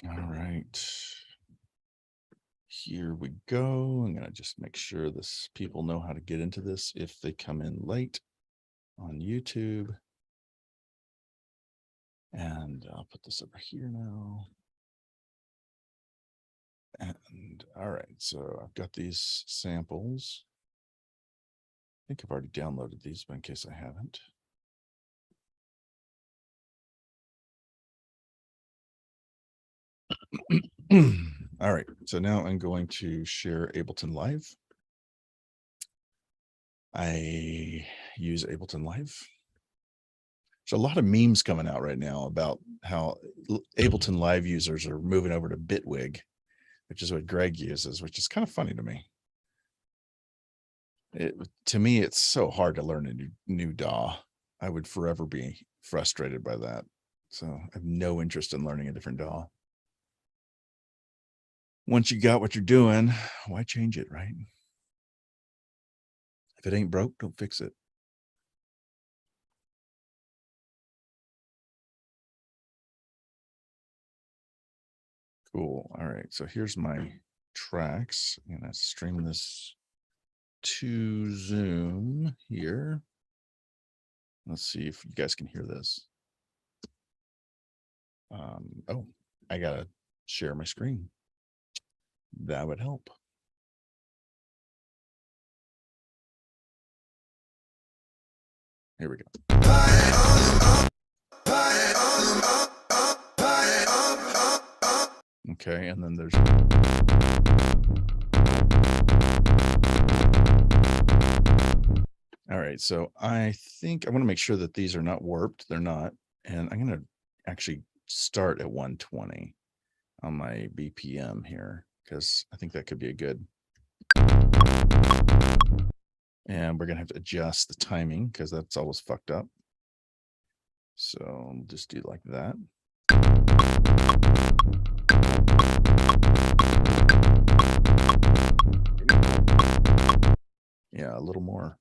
All right. Here we go. I'm going to just make sure this people know how to get into this if they come in late on YouTube. And I'll put this over here now. And all right, so I've got these samples. I think I've already downloaded these, but in case I haven't. All right, so now I'm going to share Ableton Live. I use Ableton Live. There's a lot of memes coming out right now about how Ableton Live users are moving over to Bitwig, which is what Greg uses, which is kind of funny to me. To me, it's so hard to learn a new DAW. I would forever be frustrated by that. So I have no interest in learning a different DAW. Once you got what you're doing, why change it, right? If it ain't broke, don't fix it. Cool. All right. So here's my tracks. I'm going to stream this to Zoom here. Let's see if you guys can hear this. Oh, I got to share my screen. That would help. Here we go. Okay, and then there's all right. So I think I want to make sure that these are not warped. They're not. And I'm going to actually start at 120 on my BPM here, because I think that could be a good. And we're going to have to adjust the timing because that's always fucked up. So I'll just do like that. Yeah, a little more.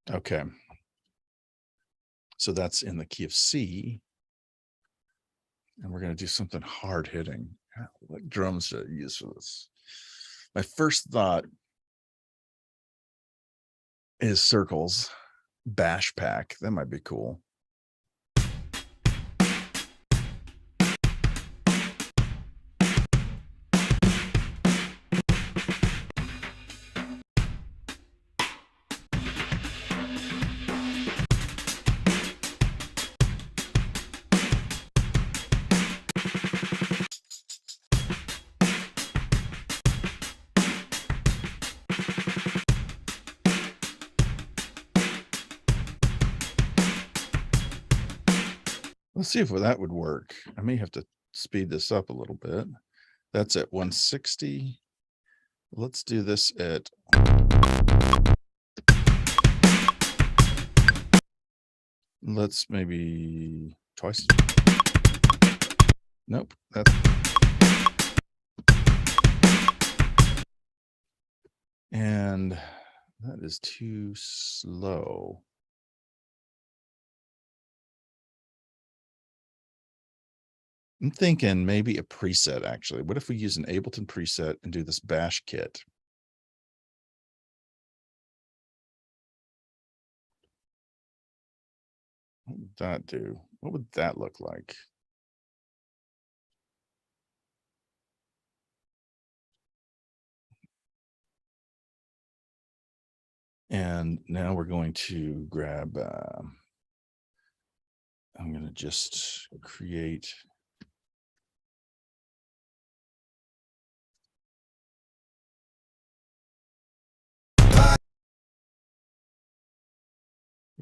Okay. So that's in the key of C. And we're going to do something hard hitting. What drums should I use for this? My first thought is Circles Bash Pack. That might be cool. Let's see if that would work. I may have to speed this up a little bit. That's at 160. Let's do this at. Let's maybe twice. Nope. That's. And that is too slow. I'm thinking maybe a preset, actually. What if we use an Ableton preset and do this bash kit? What would that do? What would that look like? And now we're going to grab, I'm going to just create.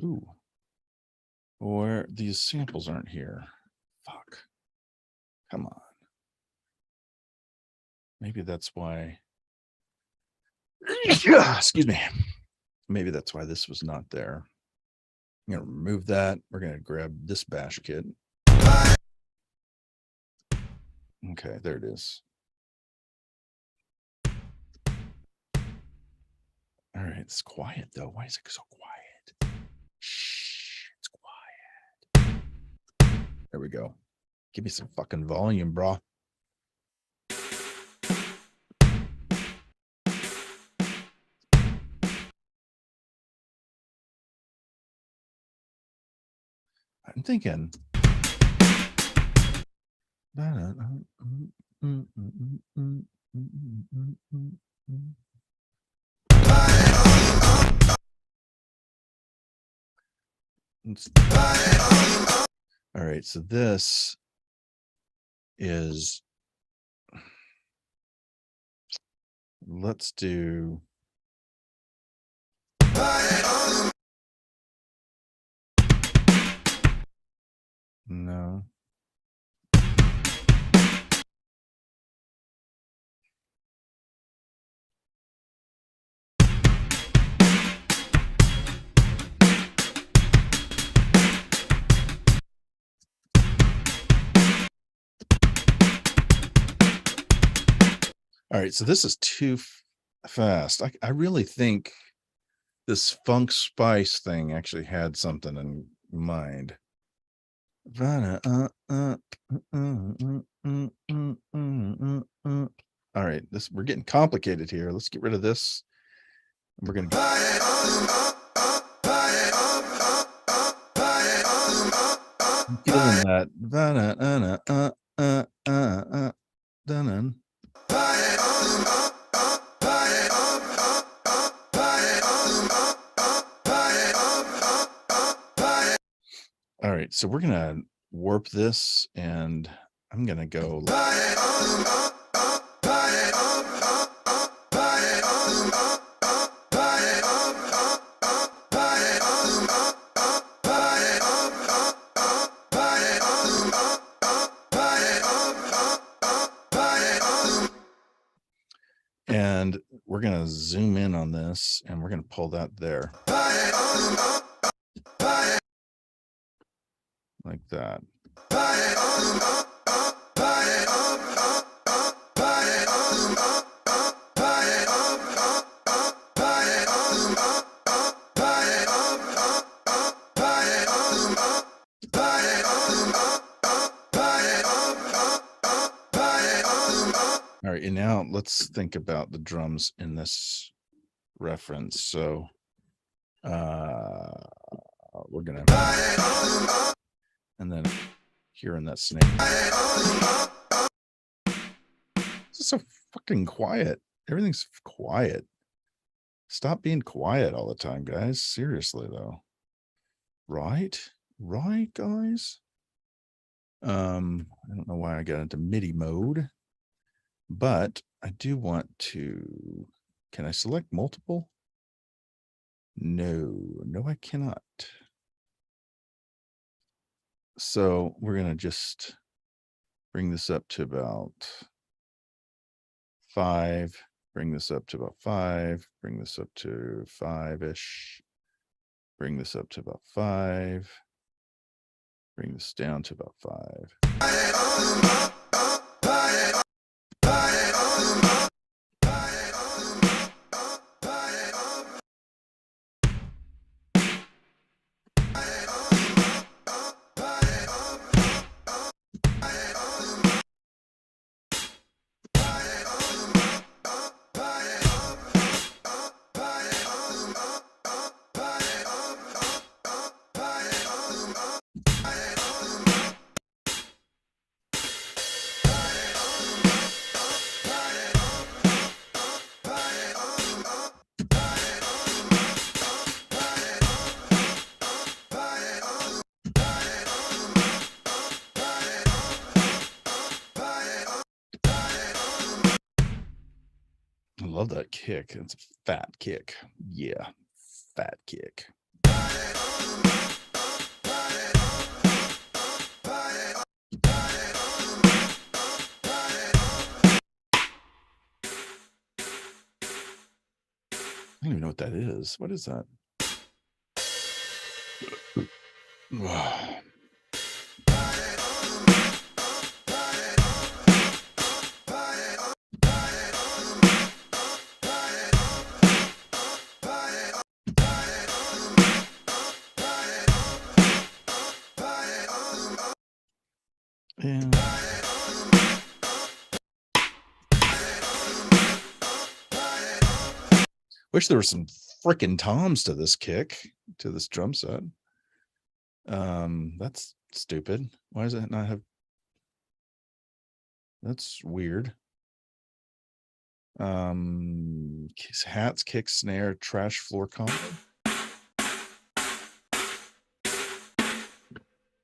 Ooh. Or these samples aren't here. Fuck. Come on. Maybe that's why. Excuse me. Maybe that's why this was not there. I'm going to remove that. We're going to grab this bash kit. Okay, there it is. right, it's quiet though. Why is it so quiet? Shh, it's quiet. There we go. Give me some fucking volume, bro. I'm thinking. All right, so this is, let's do no. All right, so this is too fast. I really think this funk spice thing actually had something in mind. All right, we're getting complicated here. Let's get rid of this. We're gonna feeling that. All right, so we're gonna warp this, and I'm gonna go. And we're going to zoom in on this, and we're going to pull that there. Like that. All right, and now let's think about the drums in this reference. So we're gonna, and then here in that snare. This is so fucking quiet. Everything's quiet. Stop being quiet all the time, guys. Seriously though. Right, guys. I don't know why I got into MIDI mode. But I do want to, can I select multiple? No, I cannot. So we're going to just bring this up to about 5, bring this up to about 5, bring this up to 5-ish, bring this up to about 5, bring this down to about 5. I love that kick. It's a fat kick. Yeah, fat kick. I don't even know what that is. What is that? I Wish there were some freaking toms to this kick, to this drum set. That's stupid. Why does it not have? That's weird. Hats, kick, snare, trash, floor combo.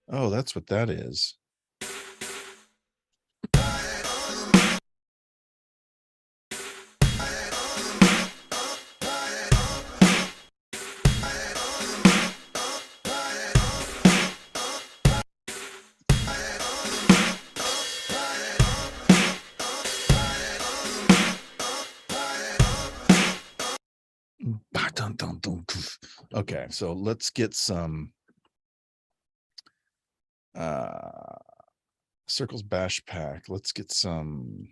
Oh, that's what that is. Okay, so let's get some Circles Bash Pack. Let's get some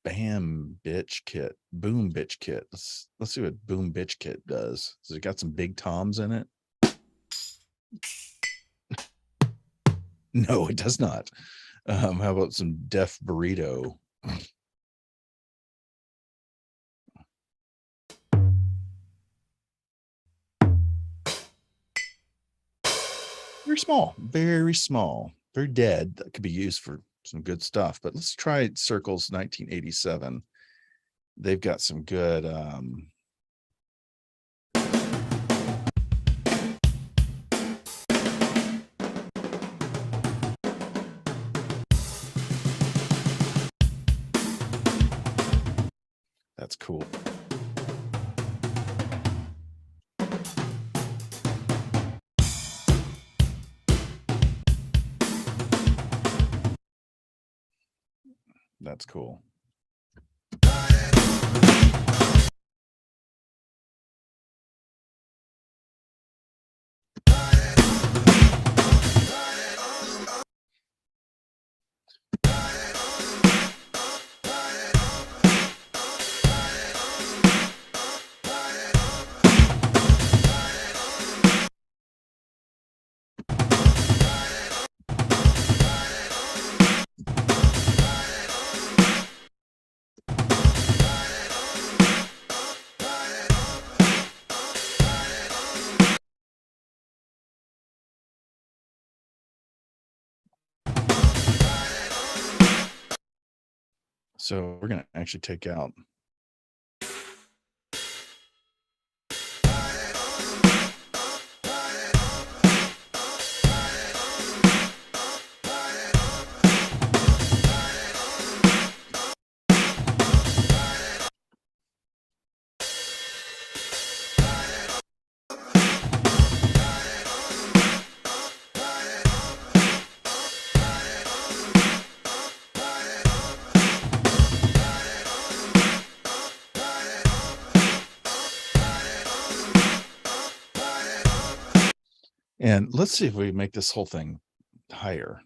Bam Bitch Kit, Boom Bitch Kit. Let's see what Boom Bitch Kit does. Has it got some big toms in it? No, it does not. How about some Def Burrito? Very small, very small, very dead. That could be used for some good stuff. But let's try Circles 1987. They've got some good that's cool. That's cool. So we're going to actually take out and let's see if we make this whole thing higher.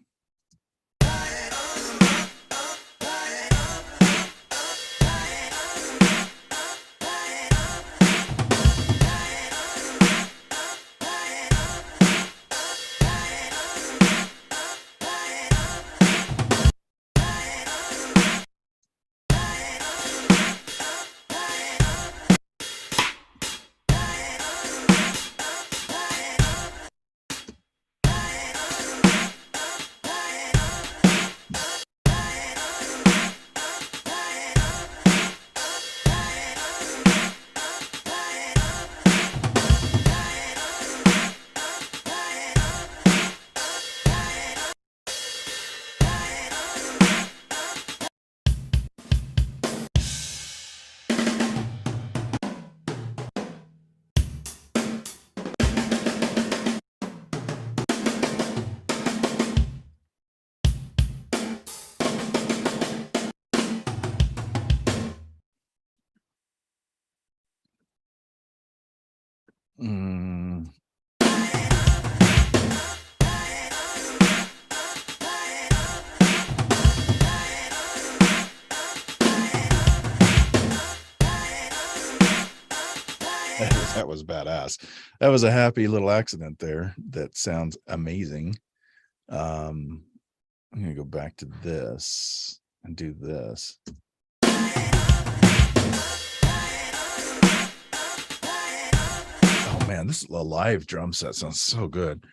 That was badass. That was a happy little accident there. That sounds amazing. I'm gonna go back to this and do this. man, this is a live drum set sounds so good.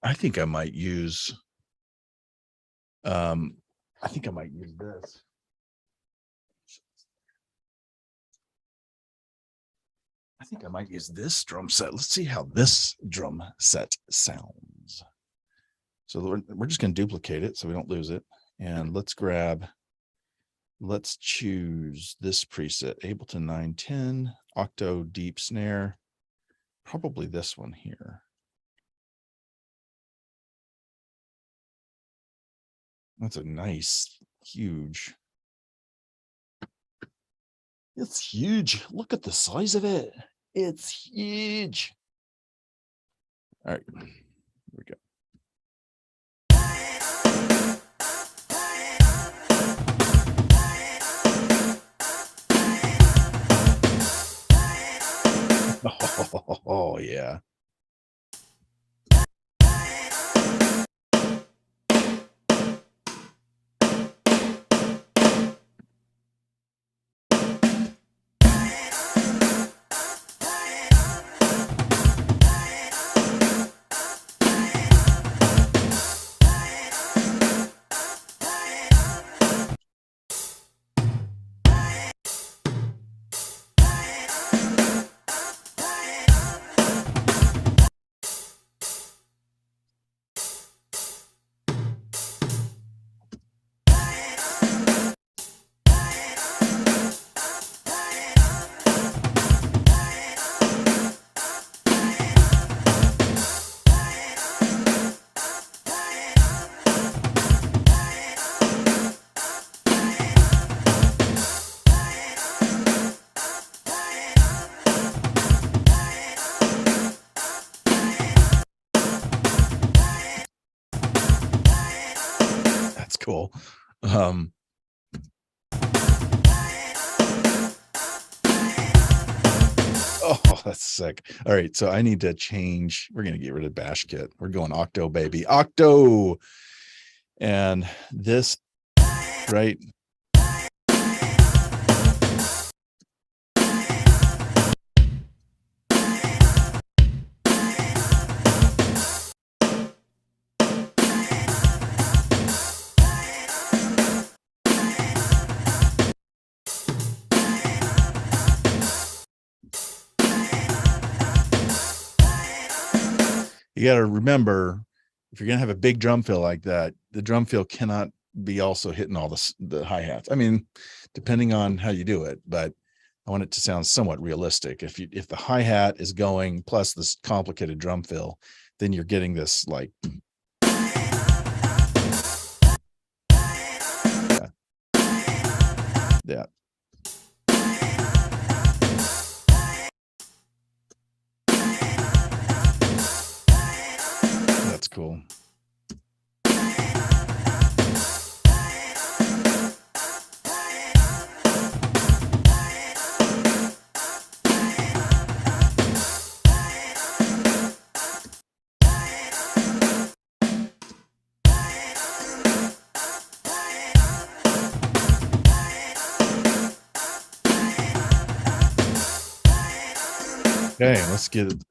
I think I might use I think I might use this. I think I might use this drum set. Let's see how this drum set sounds. So we're just going to duplicate it so we don't lose it. And let's choose this preset, Ableton 910, Octo Deep Snare, probably this one here. That's a nice, huge. It's huge. Look at the size of it. It's huge. All right, here we go. Oh yeah. That's cool. Oh, that's sick. All right, so I need to change. We're going to get rid of Bash Kit. We're going Octo, baby. Octo. And this, right? You got to remember, if you're going to have a big drum fill like that, the drum fill cannot be also hitting all the hi-hats. I mean, depending on how you do it, but I want it to sound somewhat realistic. If the hi-hat is going plus this complicated drum fill, then you're getting this like yeah. That's cool. Okay, let's get it.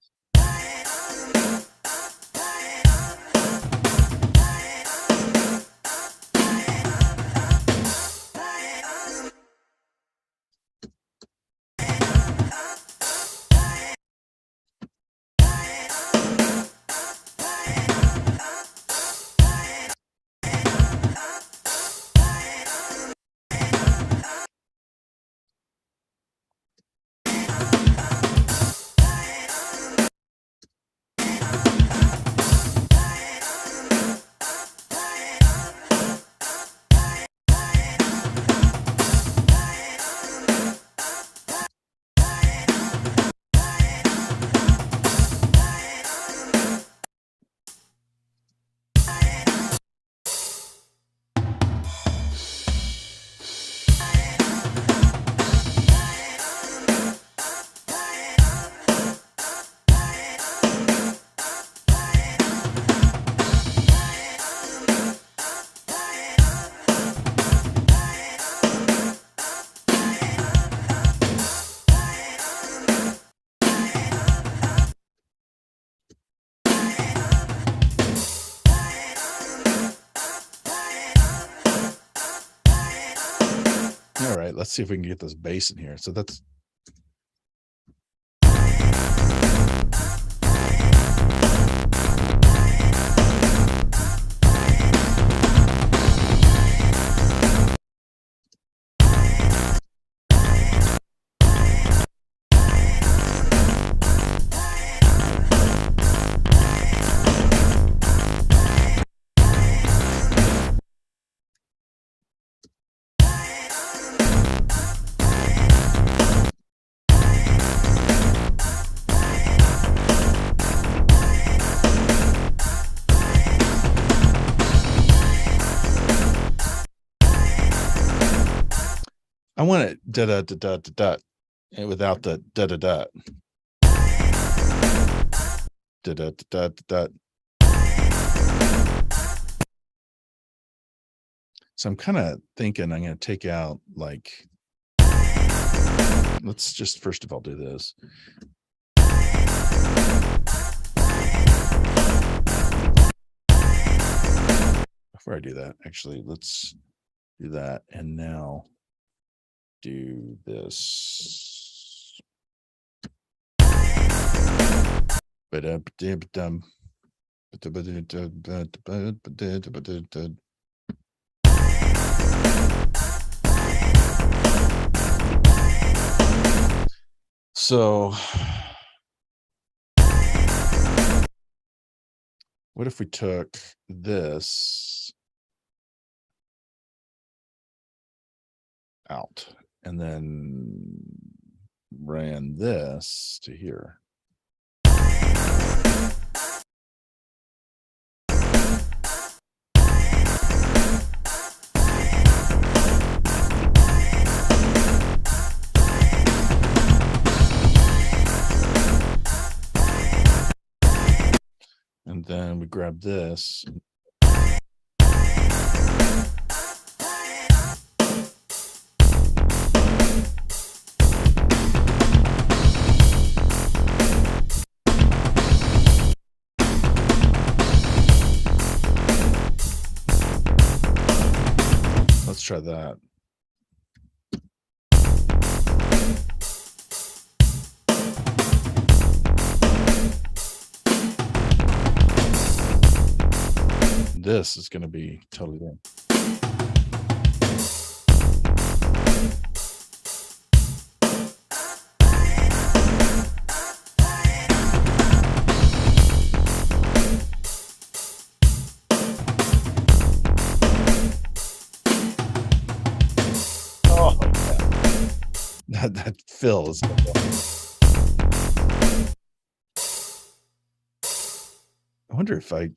let's see if we can get this bass in here. So that's I want it da da da da da da, and without the da da da. Da da da da da. So I'm kind of thinking I'm going to take out like, let's just first of all do this. Before I do that, actually, let's do that. And now do this. So what if we took this out and then ran this to here? And then we grab this. Let's try that. This is going to be totally different. Oh, yeah. That fill is. I wonder if I.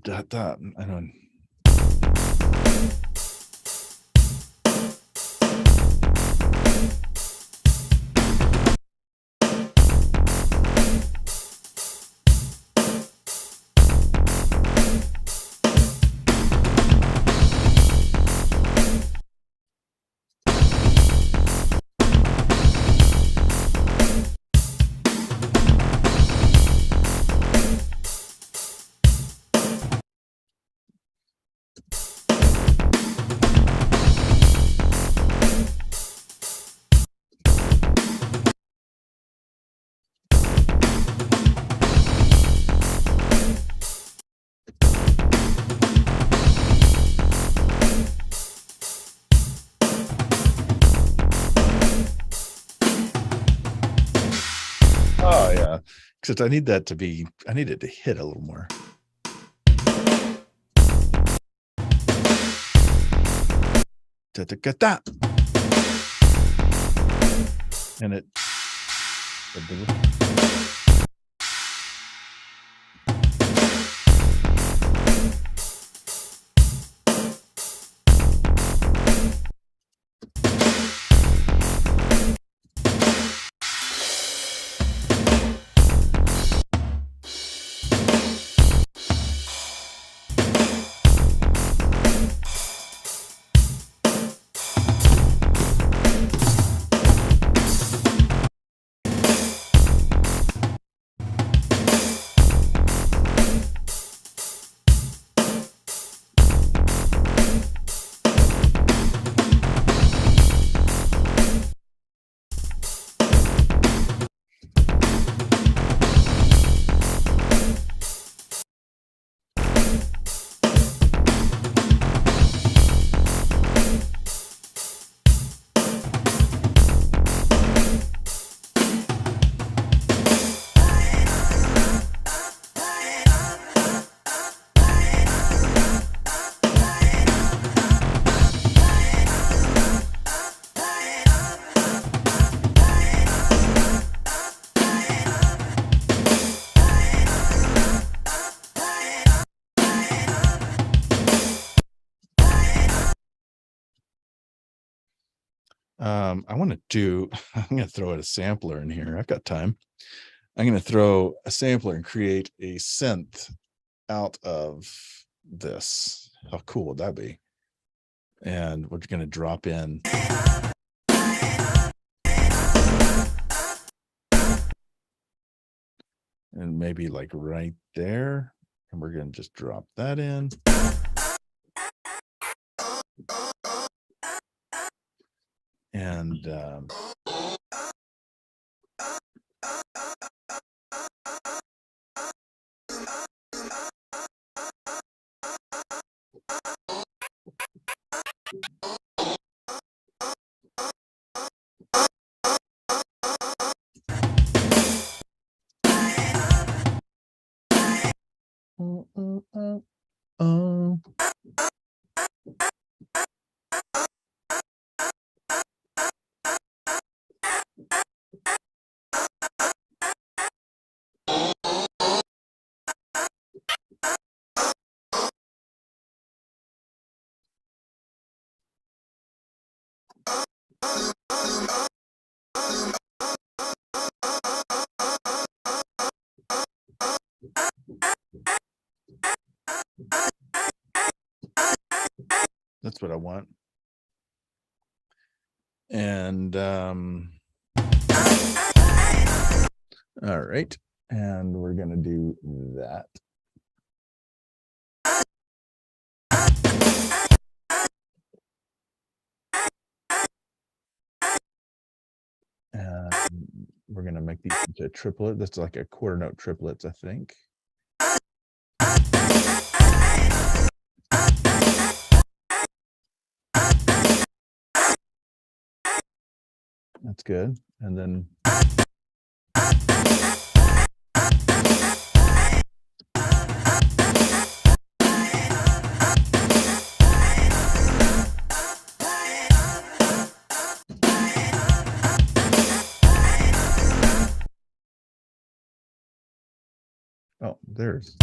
That I don't. Oh yeah, except I need that to be. I need it to hit a little more. Da, da, da, da. And it. I want to do, I'm going to throw a sampler in here. I've got time. I'm going to throw a sampler and create a synth out of this. How cool would that be? And we're going to drop in. And maybe like right there. And we're going to just drop that in. And that's what I want. And all right. And we're going to do that. And we're going to make these into a triplet. That's like a quarter note triplets, I think. That's good. And then oh, there's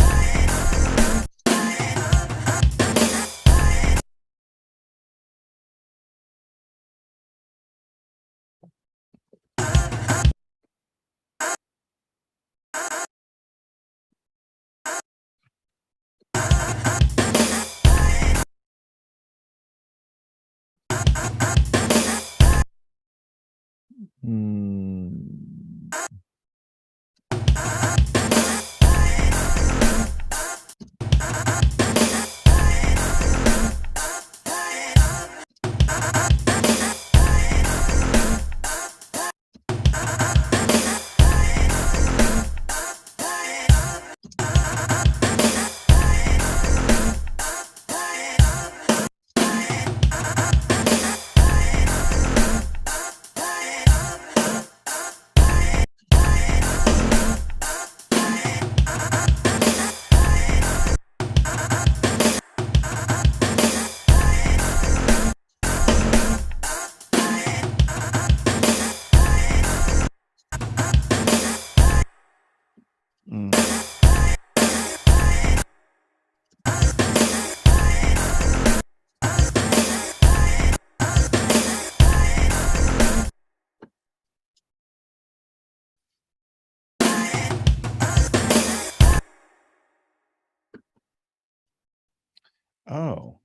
oh.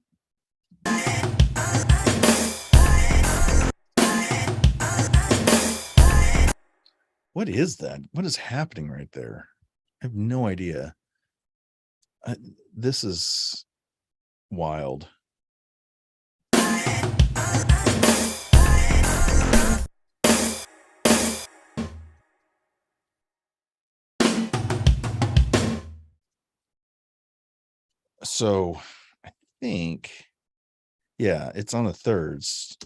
What is that? What is happening right there? I have no idea. This is wild. So I think, yeah, it's on the thirds.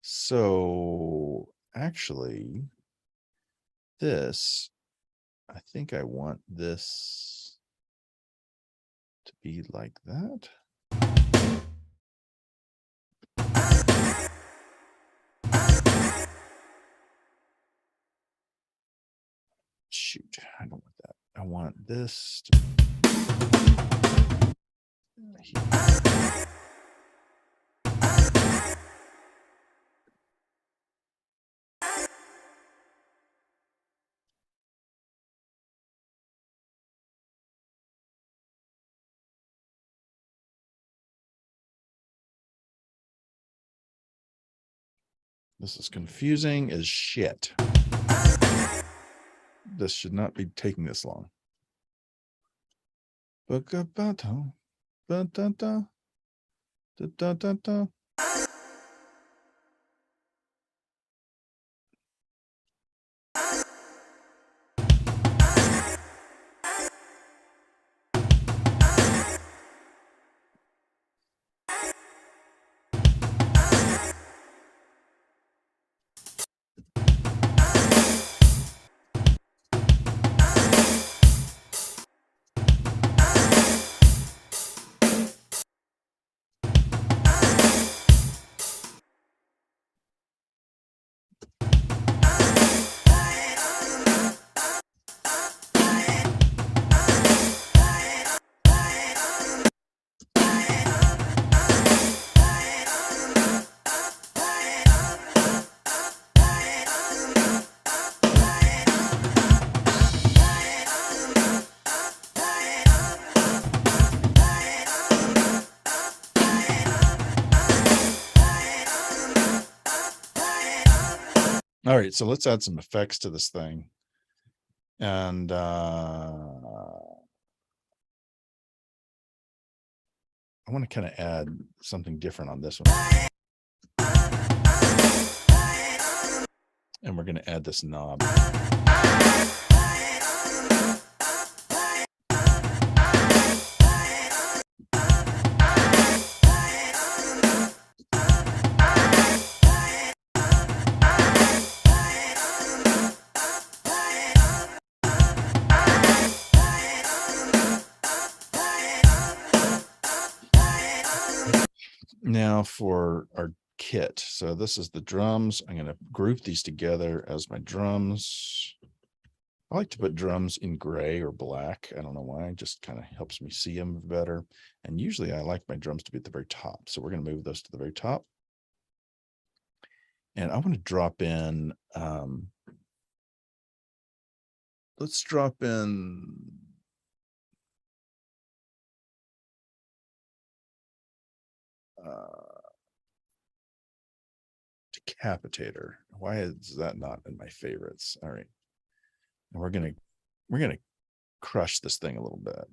So actually, this, I think I want this to be like that. Shoot, I don't want that. I want this to This is confusing as shit. This should not be taking this long. All right, so let's add some effects to this thing. And I want to kind of add something different on this one. And we're going to add this knob. Now for our kit. So this is the drums. I'm going to group these together as my drums. I like to put drums in gray or black. I don't know why. It just kind of helps me see them better. And usually I like my drums to be at the very top. So we're going to move those to the very top. And I want to drop in, let's drop in Decapitator. Why is that not in my favorites? All right. And we're gonna crush this thing a little bit.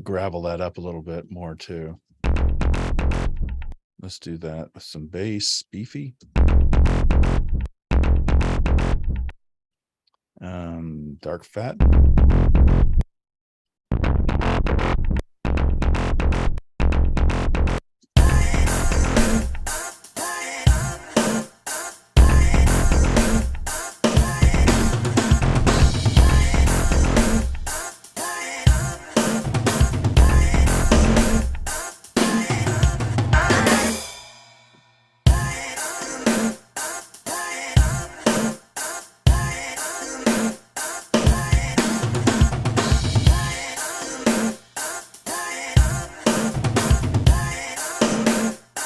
gravel that up a little bit more too. Let's do that with some bass, beefy. Dark fat.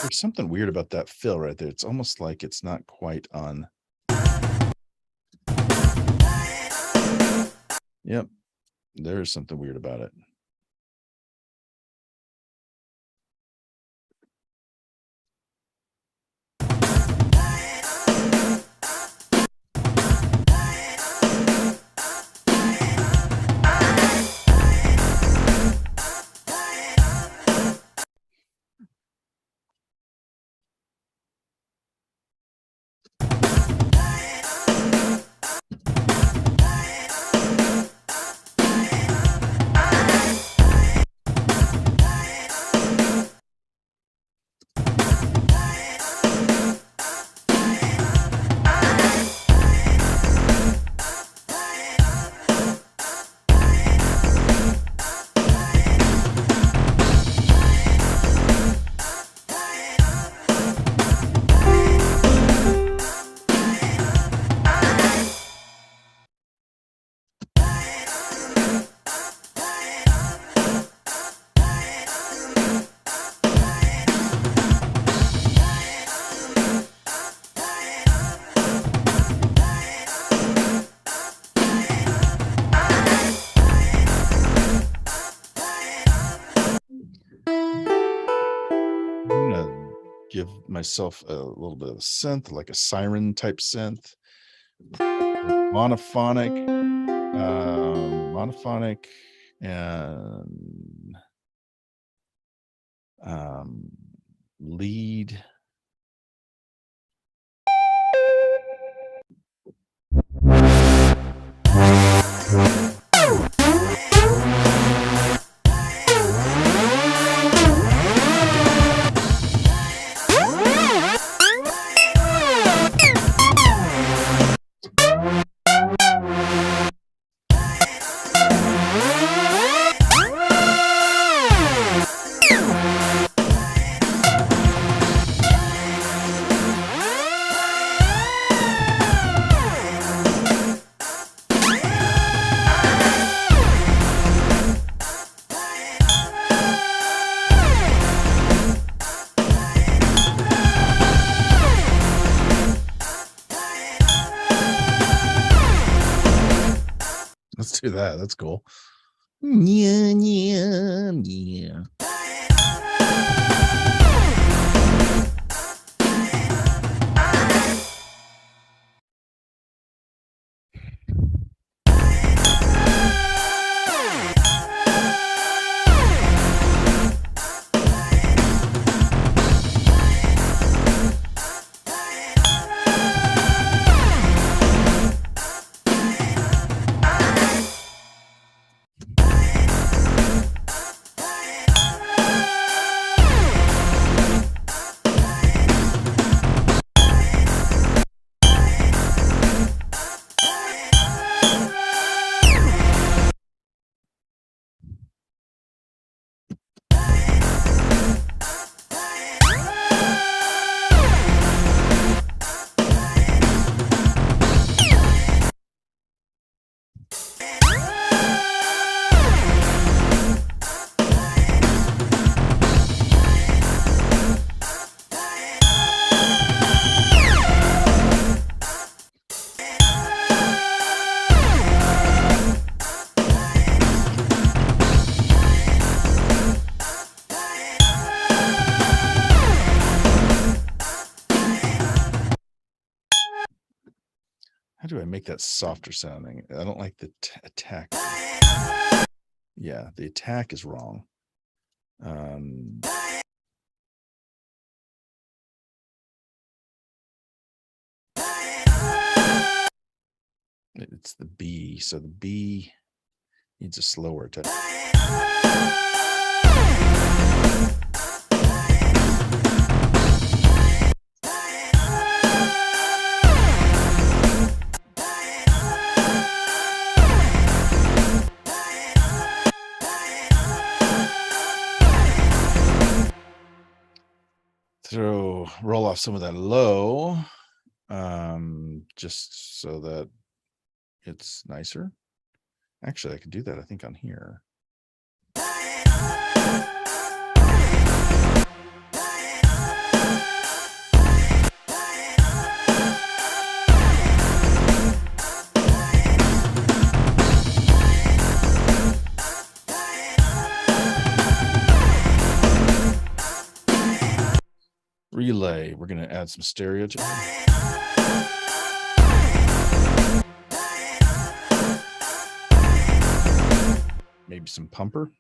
There's something weird about that fill right there. It's almost like it's not quite on. Yep. There is something weird about it. I'm gonna give myself a little bit of a synth, like a siren type synth. Monophonic and lead. Let's do that. That's cool. Yeah, yeah, yeah. How do I make that softer sounding? I don't like the attack. Yeah, the attack is wrong. It's the B, so the B needs a slower touch. Roll off some of that low, just so that it's nicer. Actually, I could do that, I think, on here. Relay, we're going to add some stereo to it. Maybe some pumper.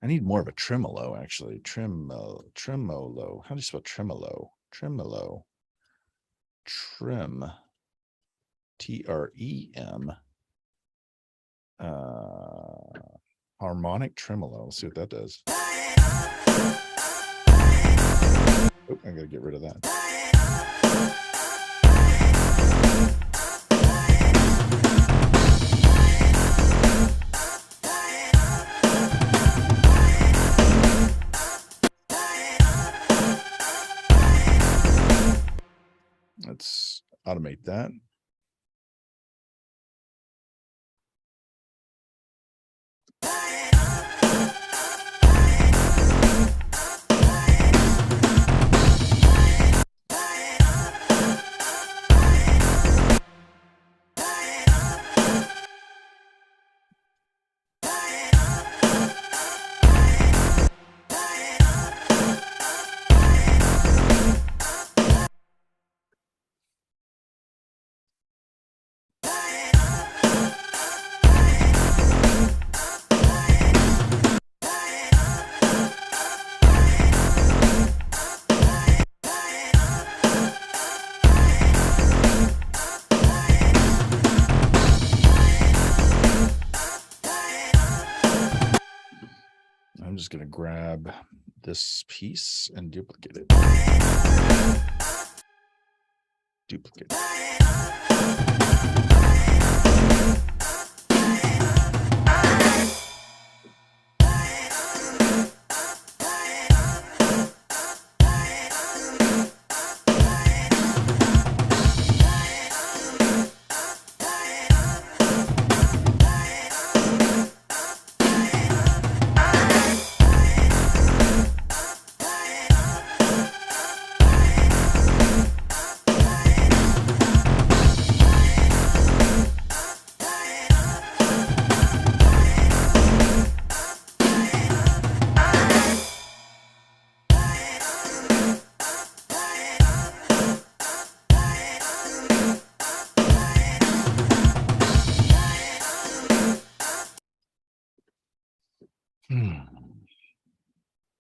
I need more of a tremolo, actually. Tremolo. How do you spell tremolo? Tremolo. Trem. Trem. Harmonic tremolo. Let's see what that does. Oh, I gotta get rid of that. Let's automate that. I'm just going to grab this piece and duplicate it. Duplicate.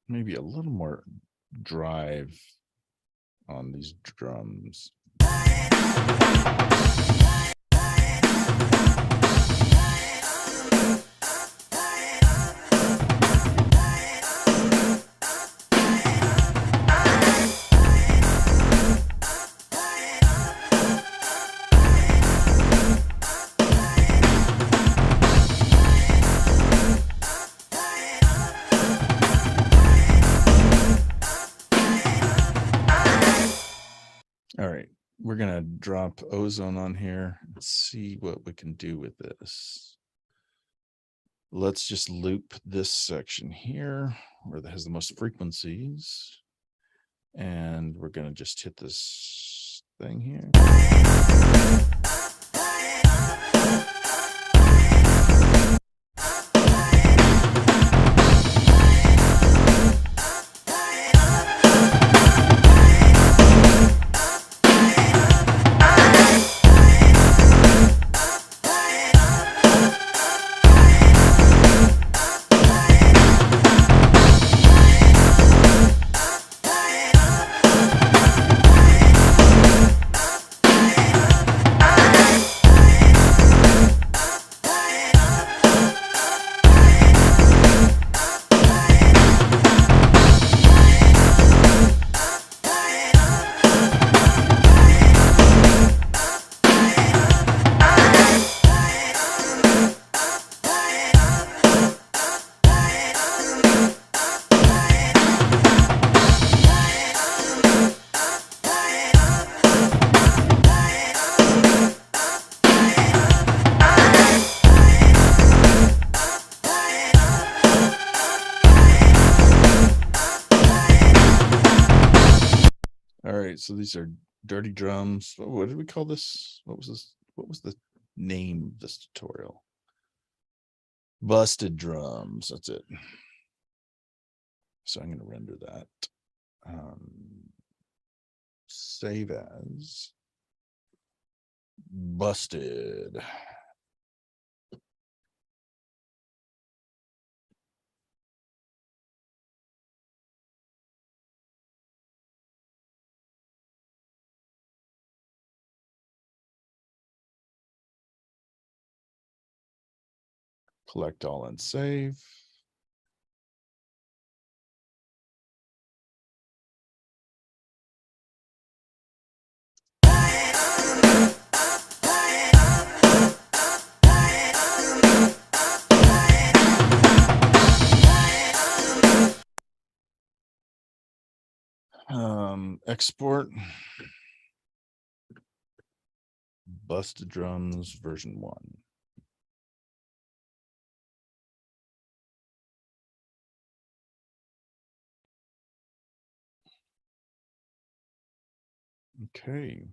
Maybe a little more drive on these drums. All right, we're going to drop ozone on here. Let's see what we can do with this. Let's just loop this section here where that has the most frequencies. And we're going to just hit this thing here. so these are dirty drums. What did we call this? What was this? What was the name of this tutorial? Busted drums. That's it. So I'm going to render that. Save as busted. Collect all and save. Export Busted Drums version 1. Okay.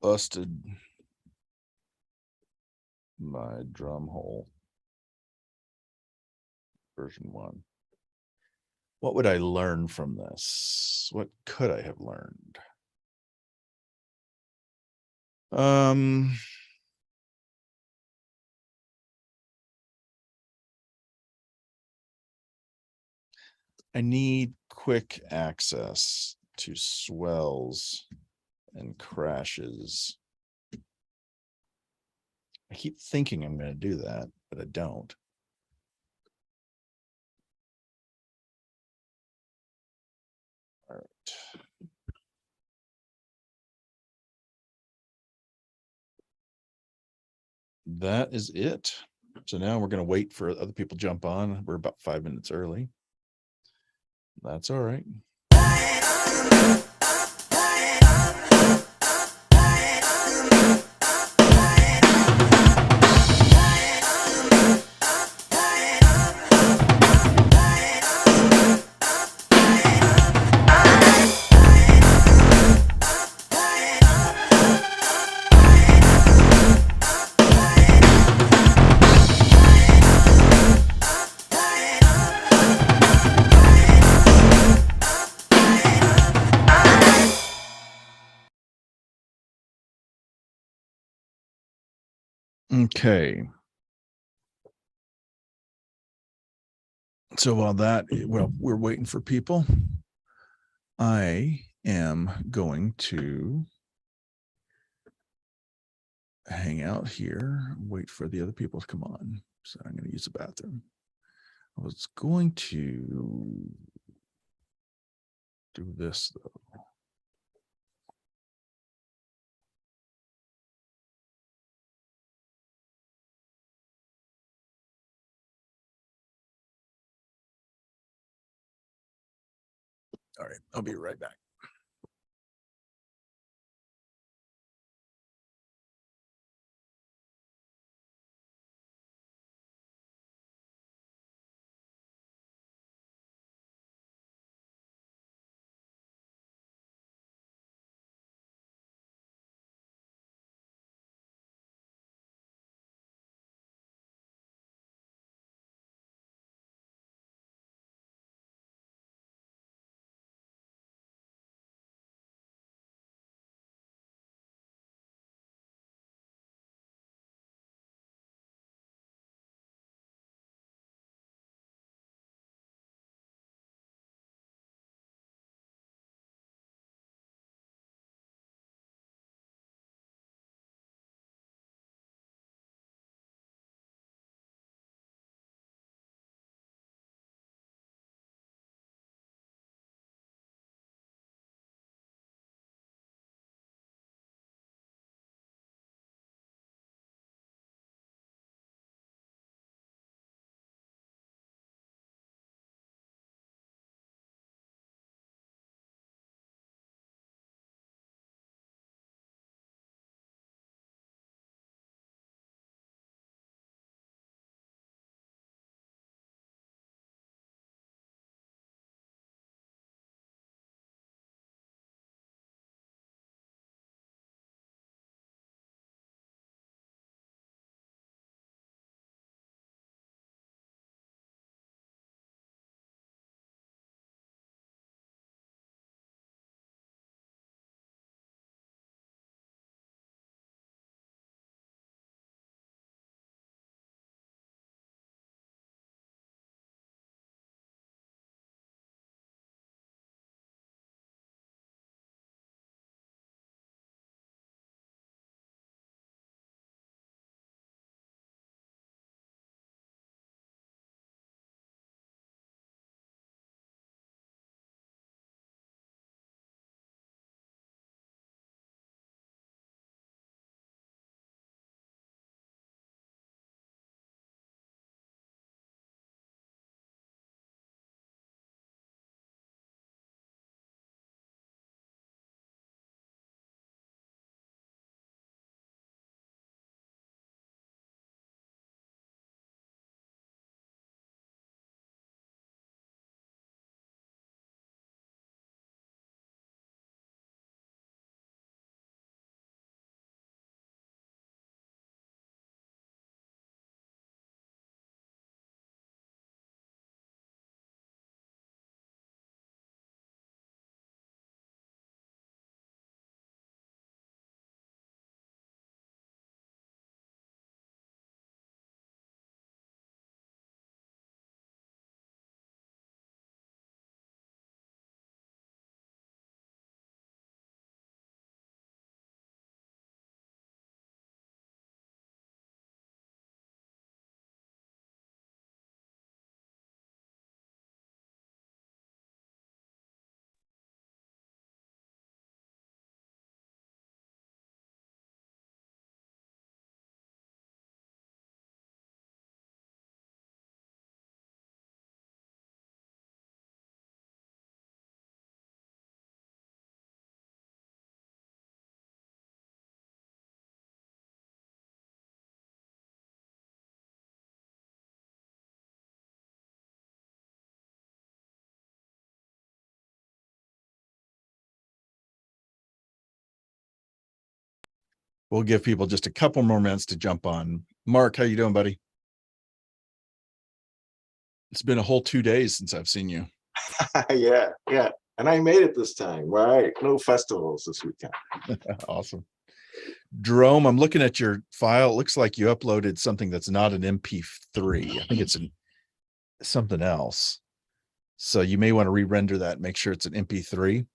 Busted my drum hole version 1. What would I learn from this? What could I have learned? I need quick access to swells and crashes. I keep thinking I'm going to do that, but I don't. All right. That is it. So now we're going to wait for other people to jump on. We're about 5 minutes early. That's all right. Okay. So while we're waiting for people, I am going to hang out here, wait for the other people to come on. So I'm going to use the bathroom. I was going to do this though. All right, I'll be right back. we'll give people just a couple more minutes to jump on. Mark, how you doing, buddy? It's been a whole 2 days since I've seen you. Yeah. And I made it this time. Right. No festivals this weekend. Awesome. Jerome, I'm looking at your file. It looks like you uploaded something that's not an MP3. I think it's something else. So you may want to re-render that, make sure it's an MP3.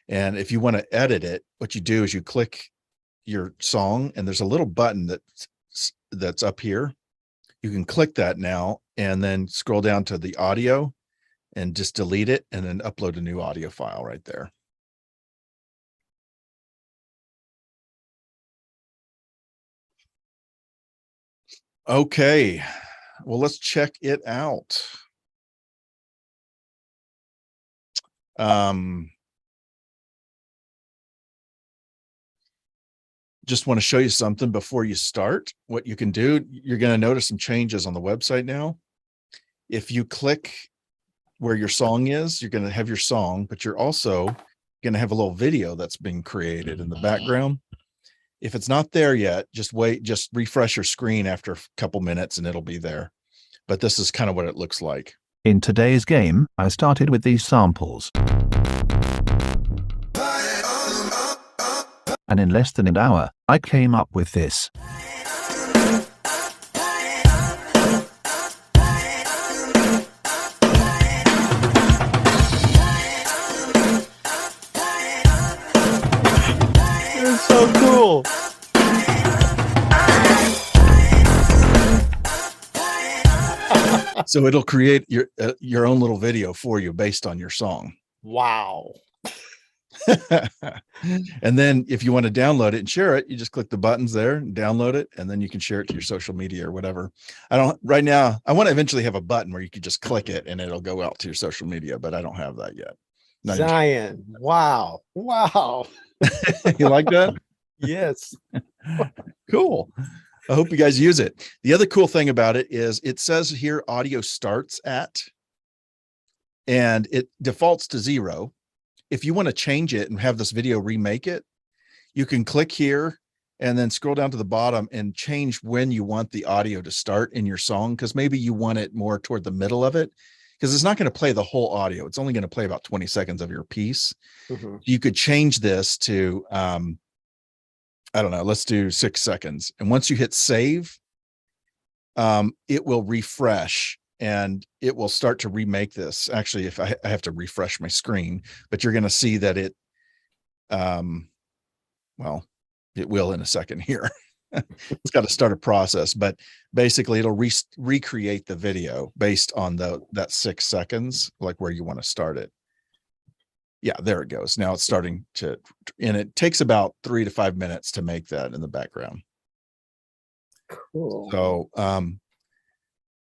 And if you want to edit it, what you do is you click your song and there's a little button that's up here. You can click that now and then scroll down to the audio and just delete it and then upload a new audio file right there. Okay, well, let's check it out. Just want to show you something before you start. What you can do, you're going to notice some changes on the website now. If you click where your song is, you're going to have your song, but you're also going to have a little video that's being created in the background. If it's not there yet, just wait, just refresh your screen after a couple minutes and it'll be there. But this is kind of what it looks like. In today's game, I started with these samples. And in less than an hour, I came up with this. It's so cool. So it'll create your own little video for you based on your song. Wow. And then if you want to download it and share it, you just click the buttons there and download it, and then you can share it to your social media or whatever. Right now, I want to eventually have a button where you could just click it and it'll go out to your social media, but I don't have that yet. Zion. Wow. You like that? Yes. Cool. I hope you guys use it. The other cool thing about it is it says here audio starts at, and it defaults to 0. If you want to change it and have this video remake it, you can click here and then scroll down to the bottom and change when you want the audio to start in your song, because maybe you want it more toward the middle of it, because it's not going to play the whole audio. It's only going to play about 20 seconds of your piece. Mm-hmm. You could change this to, I don't know, let's do 6 seconds. And once you hit save, it will refresh and it will start to remake this. Actually, if I have to refresh my screen, but you're going to see that it, well, it will in a second here. It's got to start a process, but basically it'll recreate the video based on that 6 seconds, like where you want to start it. Yeah, there it goes. Now it's starting to, and it takes about 3 to 5 minutes to make that in the background. Cool. So,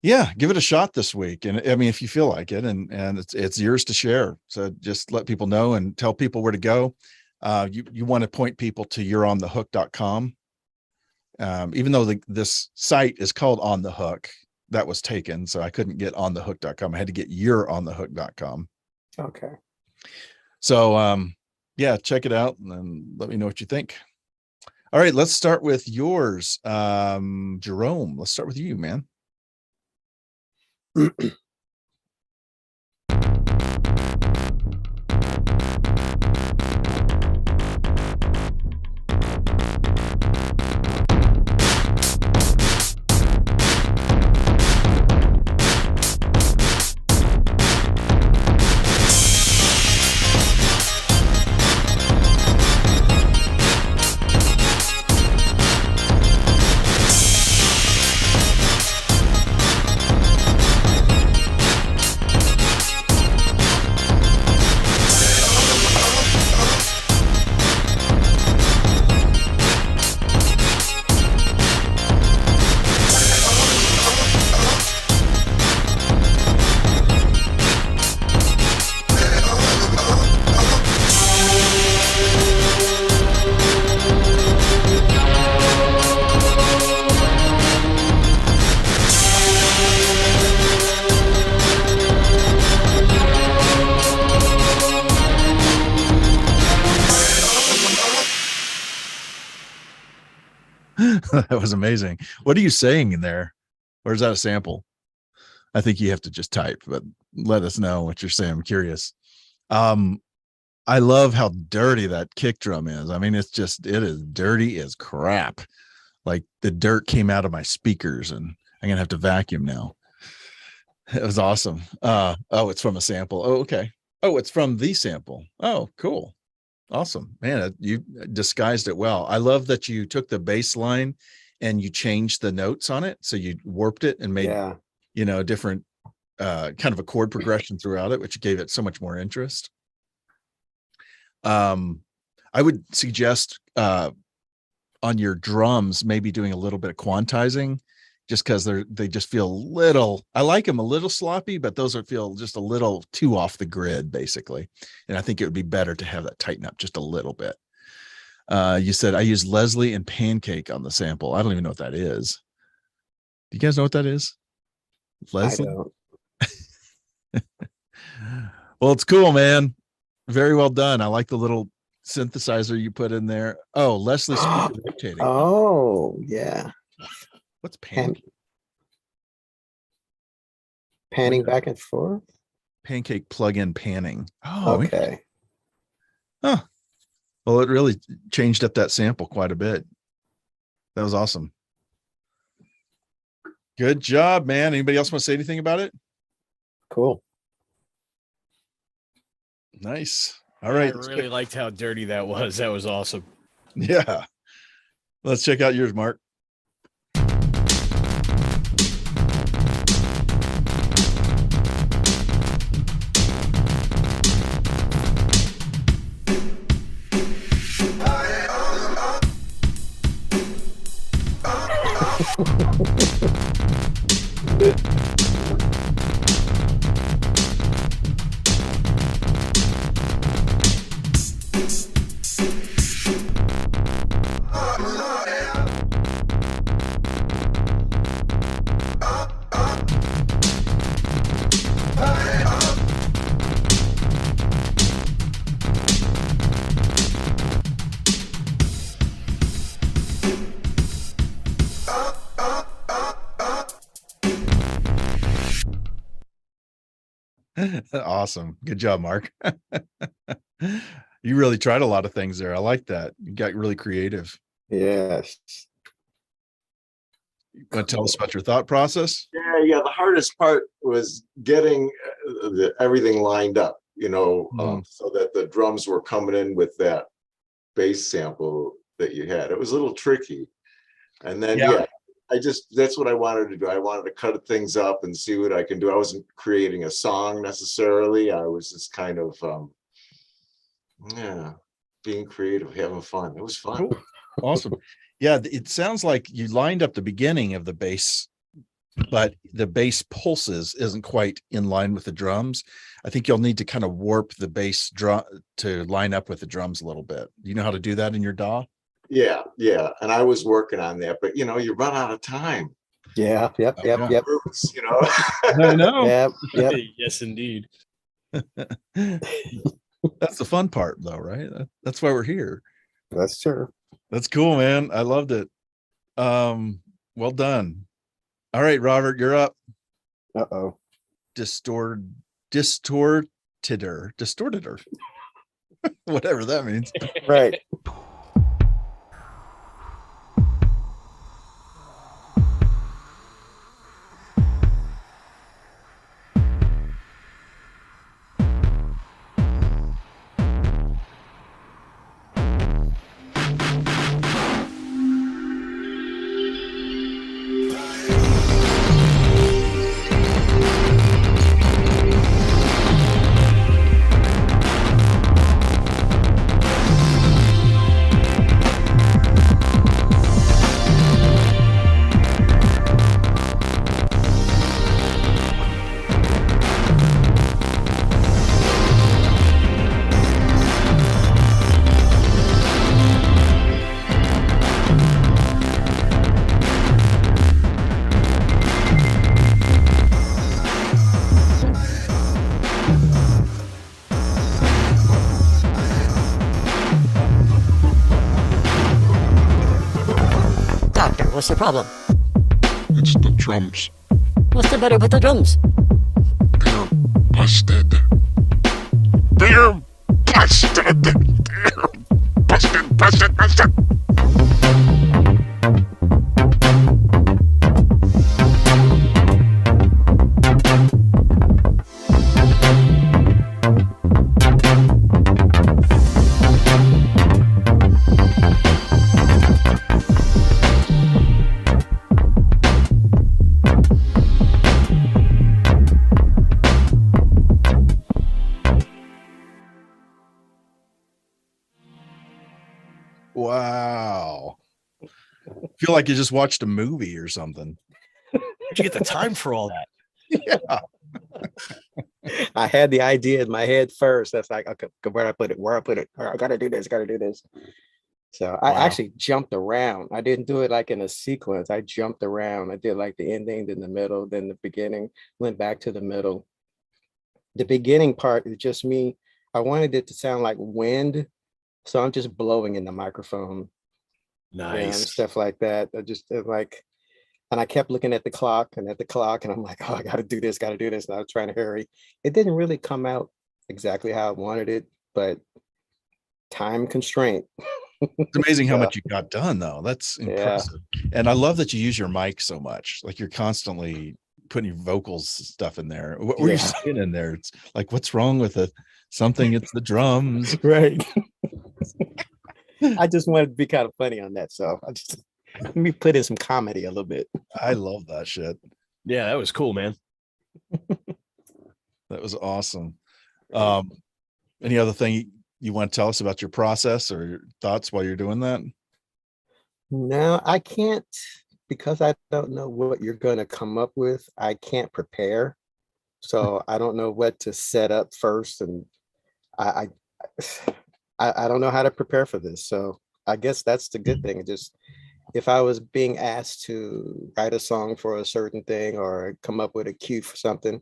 yeah, give it a shot this week. And I mean, if you feel like it, and it's yours to share. So just let people know and tell people where to go. You want to point people to youronthehook.com. Even though this site is called On the Hook, that was taken. So I couldn't get onthehook.com. I had to get youronthehook.com. Okay. So, yeah, check it out and then let me know what you think. All right, let's start with yours. Jerome, let's start with you, man. That was amazing. What are you saying in there? Or is that a sample? I think you have to just type, but let us know what you're saying. I'm curious. I love how dirty that kick drum is. I mean, it is dirty as crap. Like the dirt came out of my speakers and I'm gonna have to vacuum now. It was awesome. Oh, it's from a sample. Oh, okay. Oh, it's from the sample. Oh, cool. Awesome, man. You disguised it well. I love that you took the bass line and you changed the notes on it. So you warped it and made, Yeah. a different kind of a chord progression throughout it, which gave it so much more interest. I would suggest on your drums, maybe doing a little bit of quantizing, just because they just feel a little, I like them a little sloppy, but those feel just a little too off the grid, basically. And I think it would be better to have that tighten up just a little bit. You said I used Leslie and Pancake on the sample. I don't even know what that is. Do you guys know what that is? Leslie? I don't. Well, it's cool, man. Very well done. I like the little synthesizer you put in there. Oh, Leslie speaker rotating. Oh, yeah. What's Pancake? Panning back and forth. Pancake plug-in panning. Oh, Okay. huh. Well, it really changed up that sample quite a bit. That was awesome. Good job, man. Anybody else want to say anything about it? Cool. Nice. All right. I really liked how dirty that was. That was awesome. Yeah. Let's check out yours, Mark. Awesome. Good job, Mark. You really tried a lot of things there. I like that. You got really creative. Yes. Want to tell us about your thought process? Yeah. The hardest part was getting everything lined up, so that the drums were coming in with that bass sample that you had. It was a little tricky. And then, that's what I wanted to do. I wanted to cut things up and see what I can do. I wasn't creating a song necessarily. I was just kind of, being creative, having fun. It was fun. Cool. Awesome. Yeah, it sounds like you lined up the beginning of the bass, but the bass pulses isn't quite in line with the drums. I think you'll need to kind of warp the bass drum to line up with the drums a little bit. Do you know how to do that in your DAW? Yeah. And I was working on that, but you run out of time. Yeah. Yep. Yeah. I know. Yep. Yep. Yes, indeed. That's the fun part, though, right? That's why we're here. That's true. That's cool, man. I loved it. Well done. All right, Robert, you're up. Uh-oh. Distorteder. Whatever that means. Right. What's the problem? It's the drums. What's the matter with the drums? They're busted. They're busted. They're busted. Wow. Feel like you just watched a movie or something. Where'd you get the time for all that? Yeah. I had the idea in my head first. That's like, okay, where I put it, where I put it. All right, I gotta do this, gotta do this. So I Wow. actually jumped around. I didn't do it like in a sequence. I jumped around. I did like the ending, then the middle, then the beginning, went back to the middle. The beginning part is just me. I wanted it to sound like wind. So I'm just blowing in the microphone and Nice. stuff like that. I just like, and I kept looking at the clock and I'm like, oh, I gotta do this, gotta do this. And I was trying to hurry. It didn't really come out exactly how I wanted it, but time constraint. It's amazing how Yeah. much you got done, though. That's Yeah. impressive. And I love that you use your mic so much. Like you're constantly putting your vocals stuff in there. What were you Yeah. saying in there? It's like, what's wrong with it? Something, it's the drums. Right. I just wanted to be kind of funny on that. So I just let me put in some comedy a little bit. I love that shit. Yeah, that was cool, man. That was awesome. Any other thing you want to tell us about your process or your thoughts while you're doing that? No, I can't, because I don't know what you're going to come up with. I can't prepare. So I don't know what to set up first. And I don't know how to prepare for this. So I guess that's the good thing. Just if I was being asked to write a song for a certain thing or come up with a cue for something,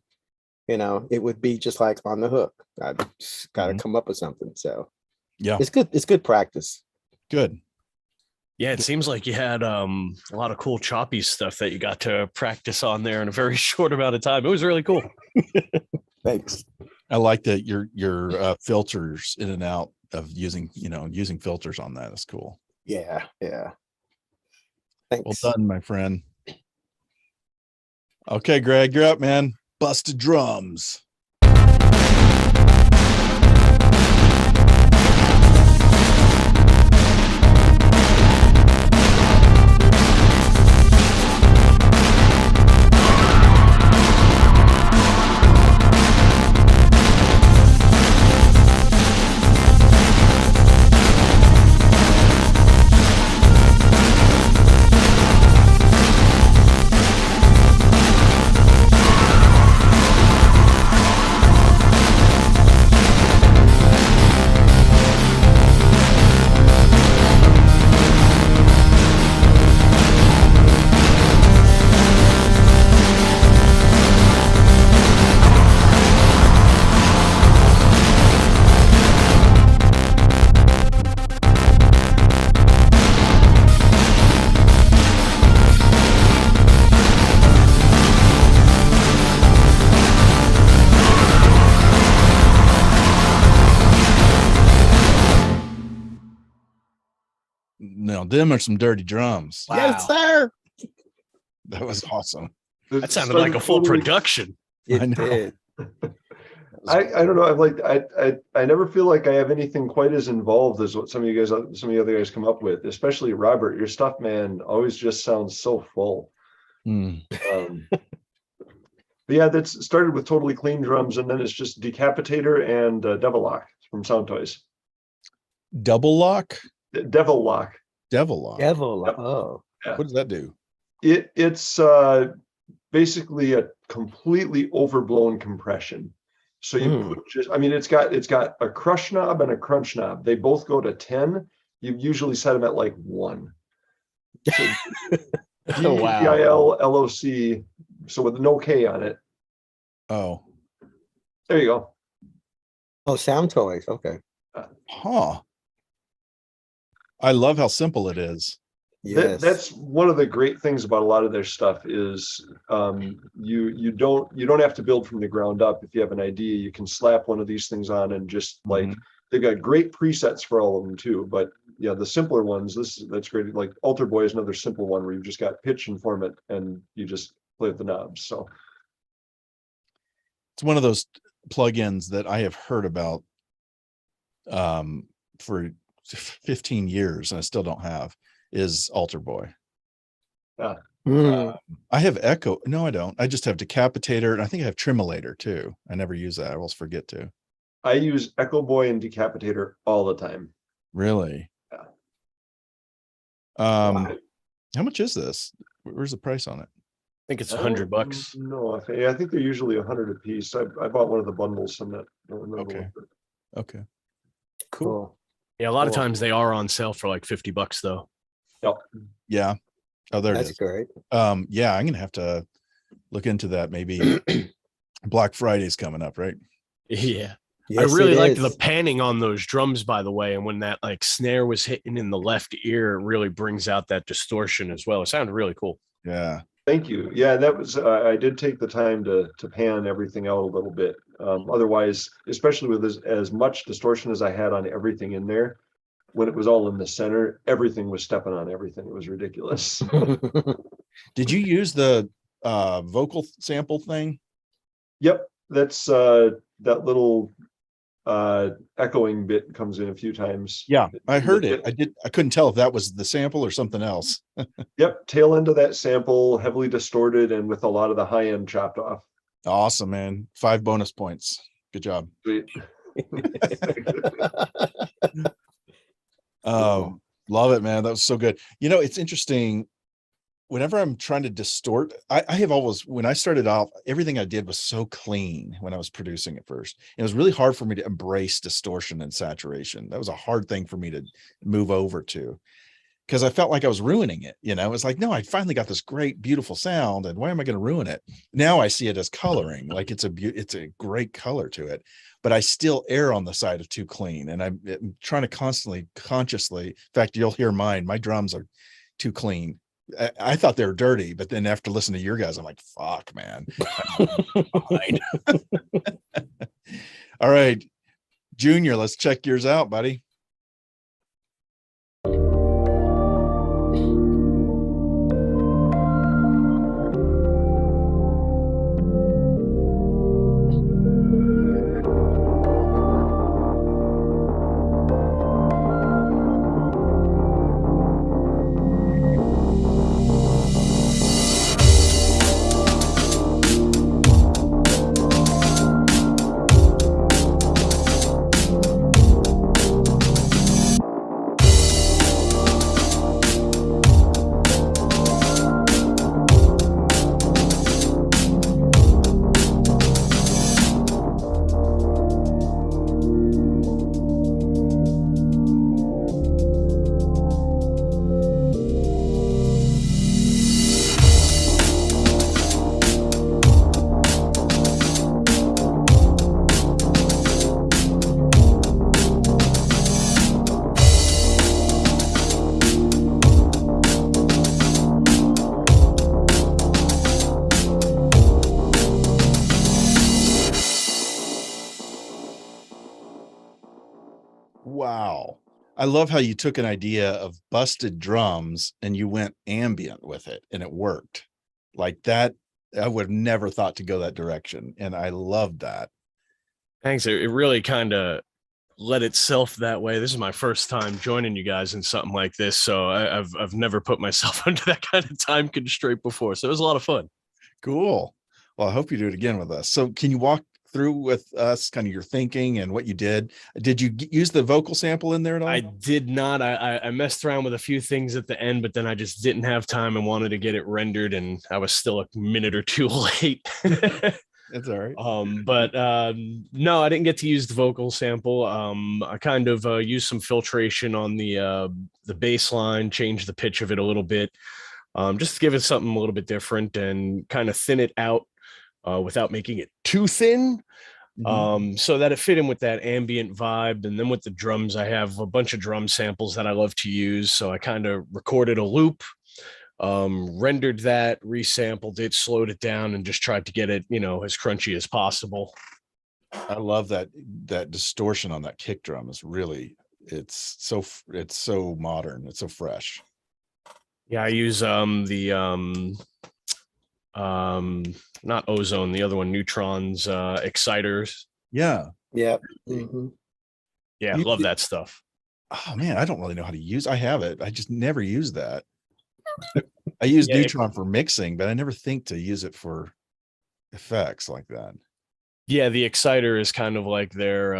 you know, it would be just like on the hook. I just got to Mhm. come up with something. So Yeah, it's good. It's good practice. good. Yeah, it seems like you had a lot of cool choppy stuff that you got to practice on there in a very short amount of time. It was really cool. Thanks. I like that your filters in and out of using filters on that is cool. Yeah. Yeah. Well Thanks. done, my friend. Okay, Greg, you're up, man. Busted drums. Now, them are some dirty drums. Yes, Wow. sir. That was awesome. That sounded like a full production. It I know. did. I don't know. I'm like I never feel like I have anything quite as involved as what some of the other guys come up with. Especially Robert, your stuff, man, always just sounds so full. Hmm. But yeah, that's started with Totally Clean drums, and then it's just Decapitator and Devil Lock from Sound Toys. Double lock, Devil Lock. devil lock. Devil. Yep. Oh. What does that do? It's basically a completely overblown compression. So you Hmm. put just, I mean, it's got a crush knob and a crunch knob. They both go to 10. You usually set them at like 1. So Oh, wow. DIL-LOC, so with no K on it. Oh, There you go. Oh, Sound Toys. Okay. huh. I love how simple it is. Yes. That's one of the great things about a lot of their stuff is you don't have to build from the ground up. If you have an idea, you can slap one of these things on and just like Mhm. they've got great presets for all of them too. But yeah, the simpler ones, that's great. Like Alter Boy is another simple one where you've just got pitch and format and you just play with the knobs. So It's one of those plugins that I have heard about for 15 years and I still don't have, is Alter Boy. Mm. I have Echo. No, I don't. I just have Decapitator, and I think I have Tremolator too. I never use that. I always forget to. I use Echo Boy and Decapitator all the time. Really? Yeah. How much is this? Where's the price on it? I think it's I $100. don't know. I think they're usually 100 a piece. I bought one of the bundles from that. I don't remember Okay. what Okay. Cool. Yeah, a lot of Cool. times they are on sale for like $50 though. Yep. Yeah. Oh, there That's it is. great. Yeah, I'm gonna have to look into that. Maybe Black Friday's coming up, right? Yeah. Yes, I really it liked is. the panning on those drums, by the way. And when that like snare was hitting in the left ear, it really brings out that distortion as well. It sounded really cool. Yeah. Thank you. Yeah, that was, I did take the time to pan everything out a little bit. Otherwise, especially with as much distortion as I had on everything in there, when it was all in the center, everything was stepping on everything. It was ridiculous. Did you use the vocal sample thing? Yep, that's that little echoing bit comes in a few times. Yeah, I heard it. I couldn't tell if that was the sample or something else. Yep, tail end of that sample, heavily distorted and with a lot of the high end chopped off. Awesome, man. 5 bonus points. Good job. Sweet. Love it, man. That was so good. You know, it's interesting. Whenever I'm trying to distort, I have always, when I started off, everything I did was so clean when I was producing at first. It was really hard for me to embrace distortion and saturation. That was a hard thing for me to move over to, because I felt like I was ruining it. You know, it's like, no, I finally got this great, beautiful sound, and why am I going to ruin it? Now I see it as coloring, like it's a great color to it, but I still err on the side of too clean. And I'm trying to constantly, consciously, in fact, you'll hear mine, my drums are too clean. I thought they were dirty, but then after listening to your guys, I'm like, fuck, man. Fine. All right, Junior, let's check yours out, buddy. Wow. I love how you took an idea of busted drums and you went ambient with it and it worked like that. I would have never thought to go that direction. And I love that. Thanks. It really kind of led itself that way. This is my first time joining you guys in something like this. So I've never put myself under that kind of time constraint before. So it was a lot of fun. Cool. Well, I hope you do it again with us. So can you walk through with us kind of your thinking and what you did? Did you use the vocal sample in there at all? I did not. I messed around with a few things at the end, but then I just didn't have time and wanted to get it rendered, and I was still a minute or two late. That's all right. No, I didn't get to use the vocal sample. I kind of used some filtration on the bass line, changed the pitch of it a little bit, just to give it something a little bit different and kind of thin it out without making it too thin. So that it fit in with that ambient vibe. And then with the drums, I have a bunch of drum samples that I love to use. So I kind of recorded a loop, rendered that, resampled it, slowed it down, and just tried to get it, as crunchy as possible. I love that distortion on that kick drum is really, it's so modern. It's so fresh. Yeah, I use not Ozone, the other one, Neutron's exciters. Yeah. Yep. Yeah, You- love that stuff. Oh man, I don't really know how to use. I have it. I just never use that. I use Yeah, Neutron for mixing, but I never think to use it for effects like that. Yeah, the exciter is kind of like their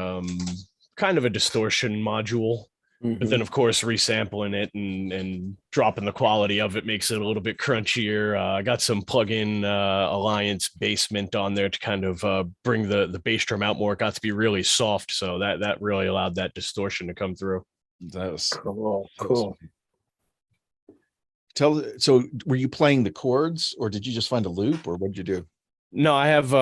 kind of a distortion module. But then, of course, resampling it and dropping the quality of it makes it a little bit crunchier. I got some plug-in Alliance basement on there to kind of bring the bass drum out more. It got to be really soft, so that really allowed that distortion to come through. That was Cool. that was Cool. so were you playing the chords or did you just find a loop or what did you do? No, I have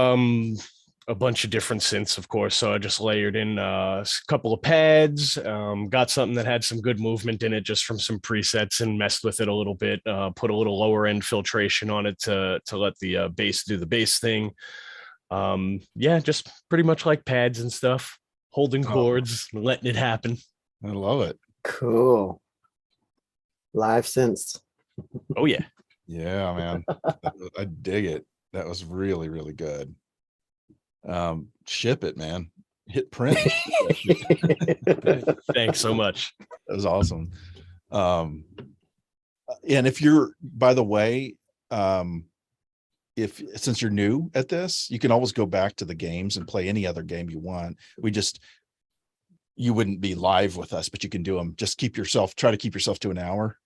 a bunch of different synths, of course. So I just layered in a couple of pads, got something that had some good movement in it just from some presets and messed with it a little bit, put a little lower end filtration on it to let the bass do the bass thing. Yeah, just pretty much like pads and stuff, holding chords, letting it happen. I love it. Cool. Live synths. Oh yeah. Yeah, man. I dig it. That was really, really good. Ship it, man. Hit print. Thanks so much. That was awesome. And if you're, by the way, since you're new at this, you can always go back to the games and play any other game you want. You wouldn't be live with us, but you can do them. Just try to keep yourself to an hour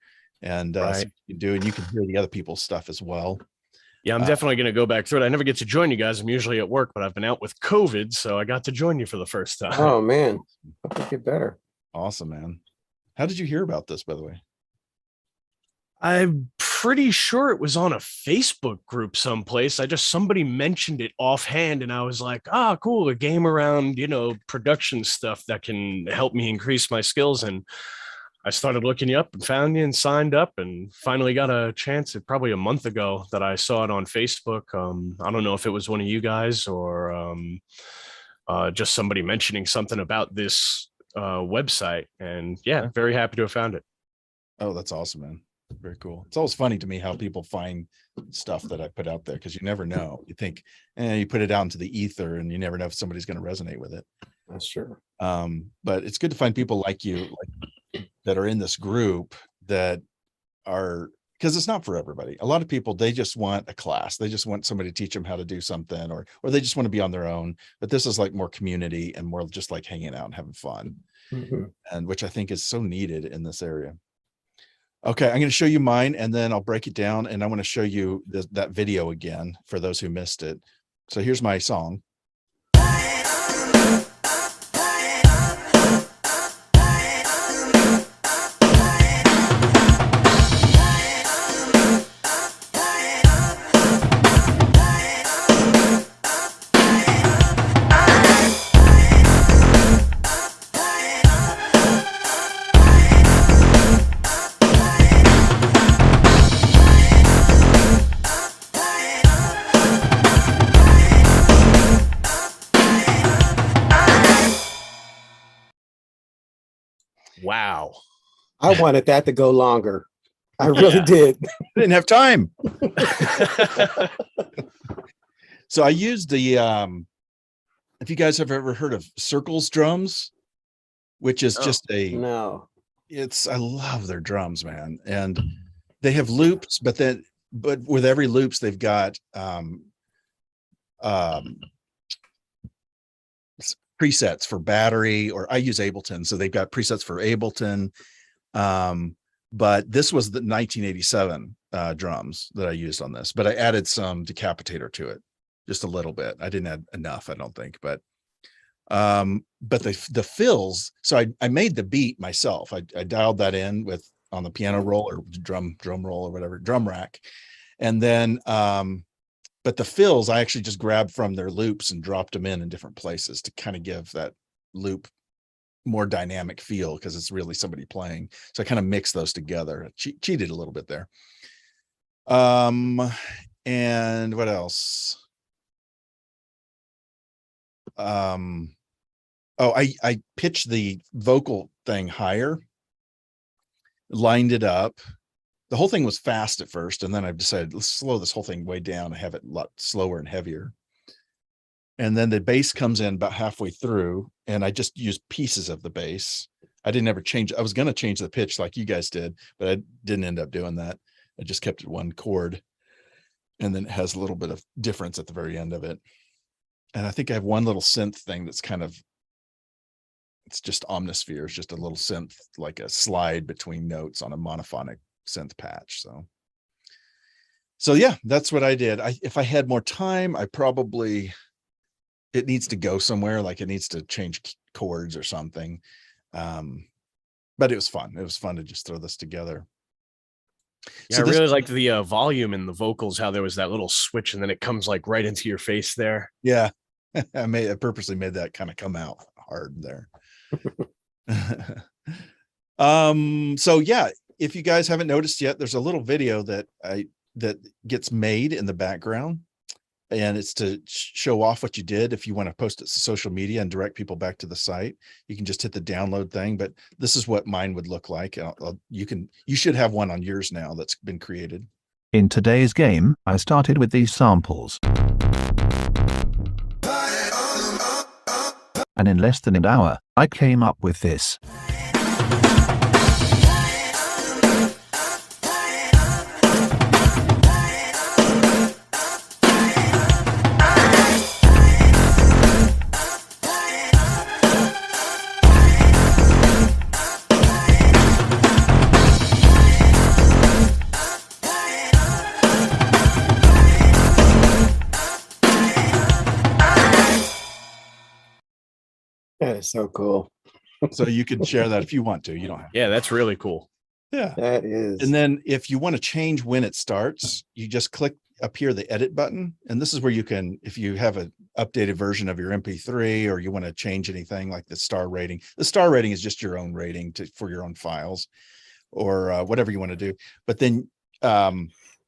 and see Right. what you can do, and you can hear the other people's stuff as well. Yeah, I'm definitely going to go back through it. I never get to join you guys. I'm usually at work, but I've been out with COVID, so I got to join you for the first time. Oh man, hope you get better. Awesome, man. How did you hear about this, by the way? I'm pretty sure it was on a Facebook group someplace. Somebody mentioned it offhand, and I was like, cool, a game around, production stuff that can help me increase my skills. And I started looking you up and found you and signed up and finally got a chance probably a month ago that I saw it on Facebook. I don't know if it was one of you guys or just somebody mentioning something about this website. And yeah, very happy to have found it. Oh, that's awesome, man. Very cool. It's always funny to me how people find stuff that I put out there because you never know. You think, you put it out into the ether and you never know if somebody's going to resonate with it. That's true. But it's good to find people like you that are in this group that are, because it's not for everybody. A lot of people, they just want a class. They just want somebody to teach them how to do something, or they just want to be on their own. But this is like more community and more just like hanging out and having fun, and which I think is so needed in this area. Okay, I'm going to show you mine and then I'll break it down, and I want to show you that video again for those who missed it. So here's my song. Wow. I wanted that to go longer. I really Yeah. did. I didn't have time. So I used the if you guys have ever heard of Circles drums, which is just No. I love their drums, man. And they have loops, but with every loops they've got presets for battery, or I use Ableton, so they've got presets for Ableton. But this was the 1987 drums that I used on this, but I added some decapitator to it, just a little bit. I didn't add enough, I don't think, but the fills. So I made the beat myself. I dialed that in on the piano roll or drum roll or whatever, drum rack, and then But the fills I actually just grabbed from their loops and dropped them in different places to kind of give that loop more dynamic feel, because it's really somebody playing. So I kind of mixed those together. I cheated a little bit there. And what else? Oh, I pitched the vocal thing higher, lined it up. The whole thing was fast at first, and then I decided let's slow this whole thing way down and have it a lot slower and heavier. And then the bass comes in about halfway through, and I just used pieces of the bass. I didn't ever change. I was going to change the pitch like you guys did, but I didn't end up doing that. I just kept it one chord, and then it has a little bit of difference at the very end of it. And I think I have one little synth thing that's kind of, it's just Omnisphere. It's just a little synth, like a slide between notes on a monophonic synth patch. So yeah, that's what I did. If I had more time, I probably, it needs to go somewhere, like it needs to change chords or something. But it was fun. It was fun to just throw this together. Yeah, So I this- really liked the volume in the vocals, how there was that little switch and then it comes like right into your face there. Yeah, I purposely made that kind of come out hard there. So yeah, if you guys haven't noticed yet, there's a little video that gets made in the background, and it's to show off what you did. If you want to post it to social media and direct people back to the site, you can just hit the download thing. But this is what mine would look like. You should have one on yours now that's been created. In today's game, I started with these samples. And in less than an hour, I came up with this. That is so cool. So you can share that if you want to. You don't have to. Yeah, that's really cool. Yeah. That is. And then if you want to change when it starts, you just click up here, the edit button. And this is where you can, if you have an updated version of your MP3, or you want to change anything like the star rating is just your own rating for your own files, or whatever you want to do. But then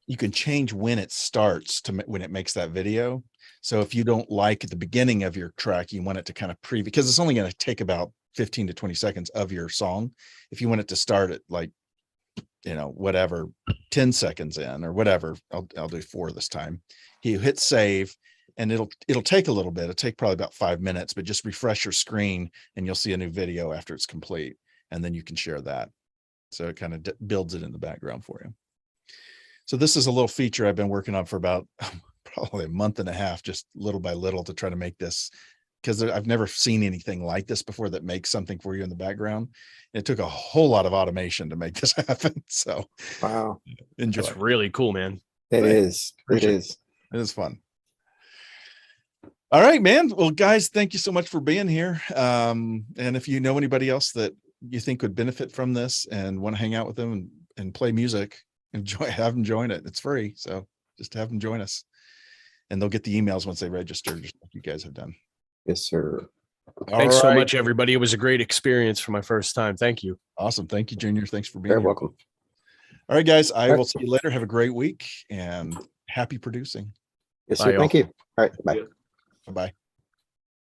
you can change when it starts to when it makes that video. So if you don't like at the beginning of your track, you want it to kind of preview, because it's only going to take about 15 to 20 seconds of your song. If you want it to start at like, whatever, 10 seconds in or whatever, I'll do 4 this time. You hit save, and it'll take a little bit. It'll take probably about 5 minutes, but just refresh your screen and you'll see a new video after it's complete. And then you can share that. So it kind of builds it in the background for you. So this is a little feature I've been working on for about probably a month and a half, just little by little, to try to make this, because I've never seen anything like this before that makes something for you in the background. It took a whole lot of automation to make this happen. So Wow. enjoy. That's really cool, man. It Right. is. It Appreciate it. is. It is fun. All right, man. Well, guys, thank you so much for being here. And if you know anybody else that you think would benefit from this and want to hang out with them and play music, have them join it. It's free. So just have them join us, and they'll get the emails once they register, just like you guys have done. Yes, sir. Thanks All so right. much, everybody. It was a great experience for my first time. Thank you. Awesome. Thank you, Junior. Thanks for being Very here. welcome. All right, guys. I right. will see you later. Have a great week and happy producing. Yes, Bye, sir. y'all. Thank you. All right. Bye. Yeah. Bye-bye.